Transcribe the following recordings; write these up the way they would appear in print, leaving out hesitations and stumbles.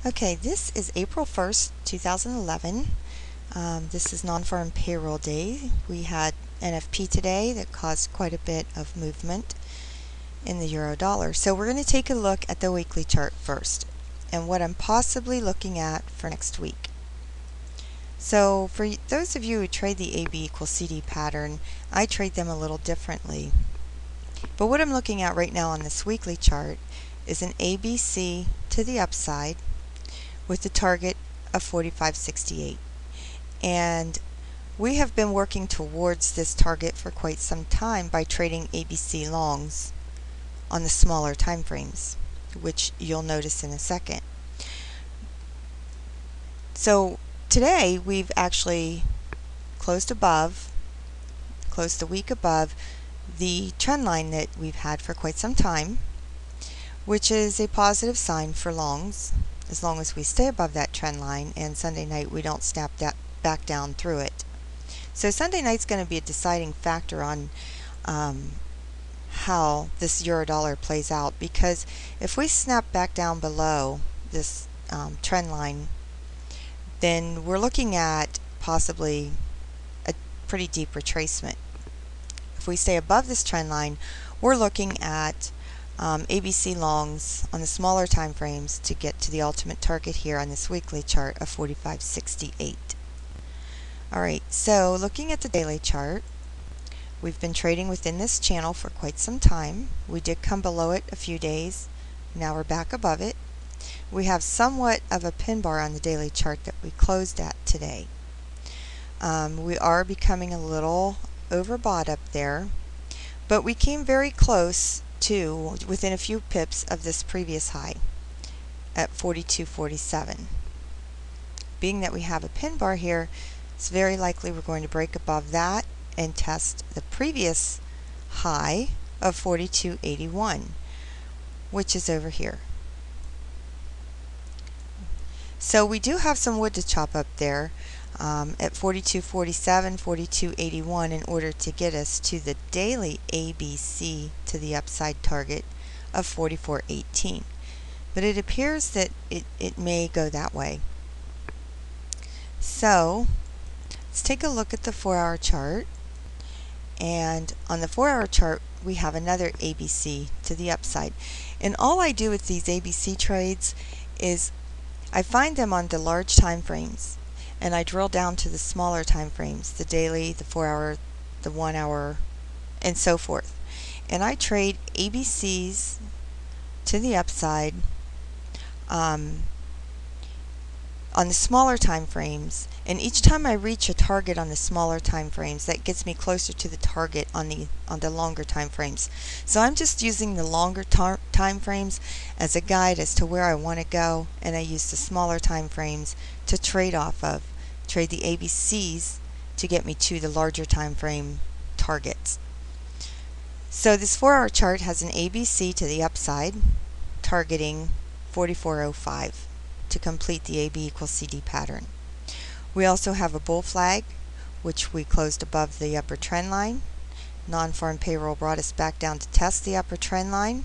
Okay, this is April 1st, 2011. This is non-farm payroll day. We had NFP today that caused quite a bit of movement in the euro dollar. So we're going to take a look at the weekly chart first and what I'm possibly looking at for next week. So for those of you who trade the AB equals CD pattern, I trade them a little differently. But what I'm looking at right now on this weekly chart is an ABC to the upside with the target of 45.68. And we have been working towards this target for quite some time by trading ABC longs on the smaller time frames, which you'll notice in a second. So today we've actually closed the week above the trend line that we've had for quite some time, which is a positive sign for longs as long as we stay above that trend line and Sunday night we don't snap that back down through it. So Sunday night's going to be a deciding factor on how this euro dollar plays out, because if we snap back down below this trend line, then we're looking at possibly a pretty deep retracement. If we stay above this trend line, we're looking at ABC longs on the smaller time frames to get to the ultimate target here on this weekly chart of 45.68. Alright, so looking at the daily chart, we've been trading within this channel for quite some time. We did come below it a few days. Now we're back above it. We have somewhat of a pin bar on the daily chart that we closed at today. We are becoming a little overbought up there, but we came very close to within a few pips of this previous high at 42.47. Being that we have a pin bar here, it's very likely we're going to break above that and test the previous high of 42.81, which is over here. So we do have some wood to chop up there at 42.47, 42.81 in order to get us to the daily ABC to the upside target of 44.18. But it appears that it may go that way. So let's take a look at the 4-hour chart. And on the 4-hour chart, we have another ABC to the upside. And all I do with these ABC trades is I find them on the large time frames, and I drill down to the smaller time frames, the daily, the 4-hour, the 1-hour, and so forth. And I trade ABCs to the upside on the smaller time frames, and each time I reach a target on the smaller time frames, that gets me closer to the target on the longer time frames. So I'm just using the longer time frames as a guide as to where I want to go, and I use the smaller time frames to trade off of. Trade the ABCs to get me to the larger time frame targets. So this 4-hour chart has an ABC to the upside targeting 44.05 to complete the AB equals CD pattern. We also have a bull flag, which we closed above the upper trend line. Non-farm payroll brought us back down to test the upper trend line.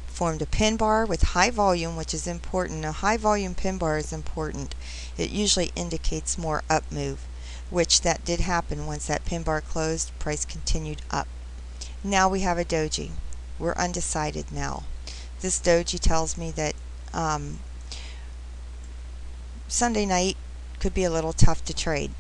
Formed a pin bar with high volume, which is important. A high volume pin bar is important. It usually indicates more up move, which that did happen. Once that pin bar closed, price continued up. Now we have a doji. We're undecided now. This doji tells me that Sunday night could be a little tough to trade.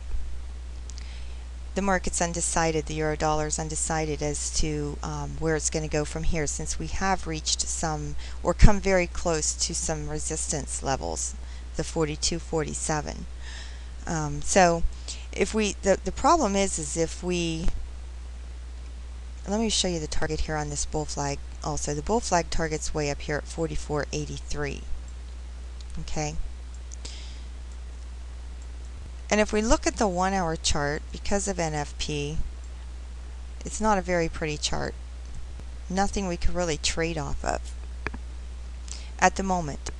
The market's undecided, the euro dollar is undecided as to where it's going to go from here, since we have reached some, or come very close to some resistance levels, the 42.47. So if the problem is if we, let me show you the target here on this bull flag also. The bull flag target's way up here at 44.83. Okay. And if we look at the 1-hour chart, because of NFP, it's not a very pretty chart. Nothing we could really trade off of at the moment.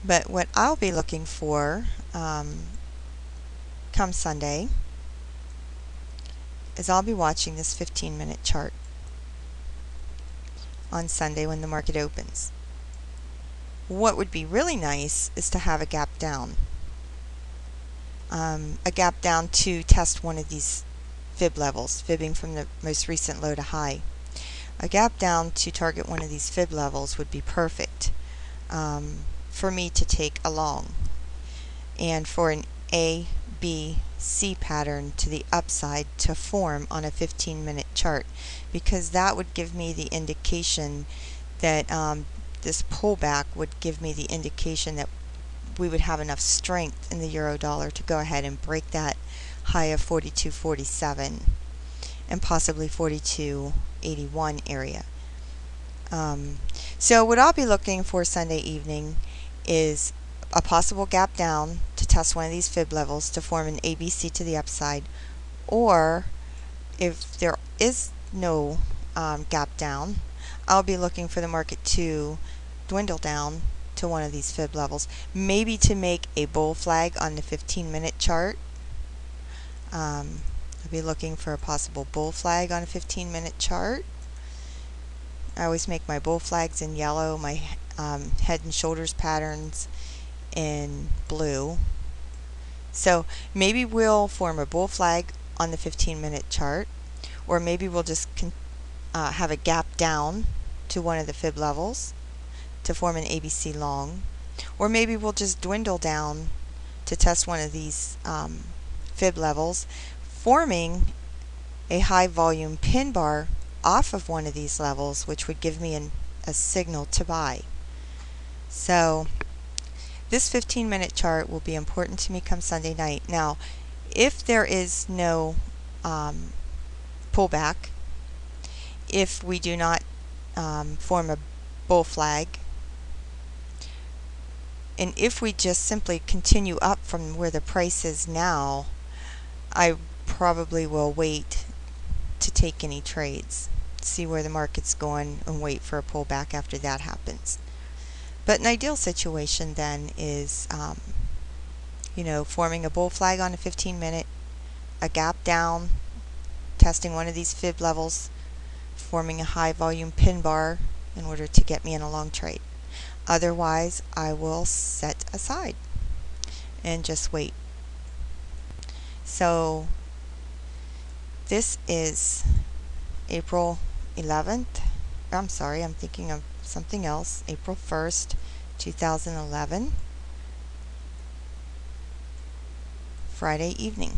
But what I'll be looking for come Sunday is I'll be watching this 15-minute chart on Sunday when the market opens. What would be really nice is to have a gap down. A gap down to test one of these fib levels, fibbing from the most recent low to high. A gap down to target one of these fib levels would be perfect for me to take along, and for an A, B, C pattern to the upside to form on a 15-minute chart, because that would give me the indication that this pullback would give me the indication that we would have enough strength in the euro dollar to go ahead and break that high of 42.47 and possibly 42.81 area. So what I'll be looking for Sunday evening is a possible gap down to test one of these fib levels to form an ABC to the upside, or if there is no gap down, I'll be looking for the market to dwindle down to one of these fib levels, maybe to make a bull flag on the 15-minute chart. I'll be looking for a possible bull flag on a 15-minute chart. I always make my bull flags in yellow, my head and shoulders patterns in blue. So maybe we'll form a bull flag on the 15-minute chart, or maybe we'll just have a gap down to one of the fib levels to form an ABC long, or maybe we'll just dwindle down to test one of these fib levels, forming a high volume pin bar off of one of these levels, which would give me a signal to buy. So this 15-minute chart will be important to me come Sunday night. Now, if there is no pullback, if we do not form a bull flag, and if we just simply continue up from where the price is now, I probably will wait to take any trades, see where the market's going, and wait for a pullback after that happens. But an ideal situation then is forming a bull flag on a 15-minute, a gap down, testing one of these fib levels, forming a high volume pin bar in order to get me in a long trade. Otherwise, I will set aside and just wait. So this is April 11th. I'm sorry, I'm thinking of something else. April 1st, 2011, Friday evening.